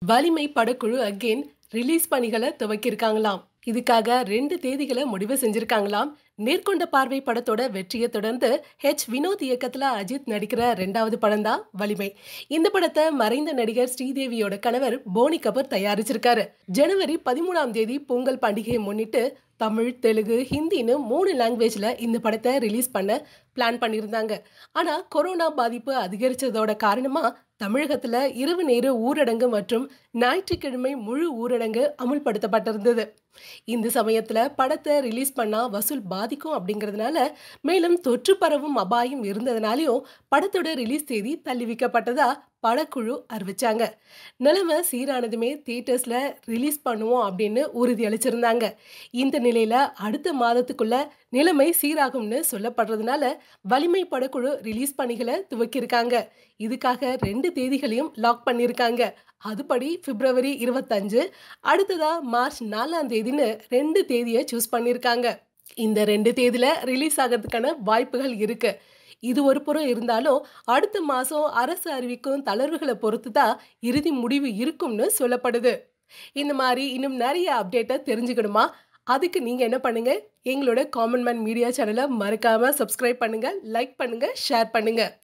வலிமை படக்குழு again release பணிகளை துவக்கியிருக்காங்களாம். இதுக்காக 2 தேதிகளை முடிவு செஞ்சிருக்காங்களாம். நேர்கொண்ட பார்வை படத்தோட வெற்றியை தொடர்ந்து வினோத் இயக்கத்துல அஜித் நடிக்கிற 2வது படம் தான் வலிமை. இந்த படத்தை மறைந்த நடிகர் ஸ்ரீதேவியோட கணவர் போனி கபூர் தயாரிச்சிருக்காரு. ஜனவரி 13ஆம் தேதி பொங்கல் பண்டிகையை முன்னிட்டு தமிழ், தெலுங்கு, ஹிந்தின்னு 3 லாங்குவேஜ்ல இந்த படத்தை ரிலீஸ் பண்ண பிளான் பண்ணியிருந்தாங்க. ஆனா கொரோனா பாதிப்பு அதிகரிச்சதோட காரணமா தமிழகத்துல இரவு நேர ஊரடங்கு மற்றும் ஞாயிற்றுக்கிழமை முழு ஊரடங்கு அமுல்படுத்தப்பட்டிருந்தது. இந்த சமயத்துல படத்தை ரிலீஸ் பண்ணா வசூல் பாதிக்கும் அப்படிங்கறதுனால, மேலும் தொற்று பரவும் அபாயம் இருந்ததுனாலையும் படத்தோட ரிலீஸ் தேதி தள்ளி வைக்கப்பட்டதா படக்குழு அறிவிச்சாங்க. நிலைமை சீரானதுமே தியேட்டர்ஸ்ல ரிலீஸ் பண்ணுவோம் அப்படின்னு உறுதி அளிச்சிருந்தாங்க. இந்த நிலையில அடுத்த மாதத்துக்குள்ள நிலைமை சீராகும்னு சொல்லப்படுறதுனால வலிமை படக்குழு ரிலீஸ் பணிகளை துவக்கியிருக்காங்க. இதுக்காக 2 தேதிகளையும் லாக் பண்ணியிருக்காங்க. அதுபடி பிப்ரவரி 25, அடுத்ததா மார்ச் 4ஆம் தேதின்னு 2 தேதியை சூஸ் பண்ணியிருக்காங்க. இந்த 2 தேதியில ரிலீஸ் ஆகிறதுக்கான வாய்ப்புகள் இருக்கு. இது ஒரு புறம் இருந்தாலும் அடுத்த மாசம் அரசு அறிவிக்கும் தளர்வுகளை பொறுத்து தான் இறுதி முடிவு இருக்கும்னு சொல்லப்படுது. இந்த மாதிரி இன்னும் நிறைய அப்டேட்டை தெரிஞ்சுக்கணுமா? அதுக்கு நீங்க என்ன பண்ணுங்க, எங்களோட காமன் மேன் மீடியா சேனலை மறக்காம சப்ஸ்கிரைப் பண்ணுங்க, லைக் பண்ணுங்க, ஷேர் பண்ணுங்க.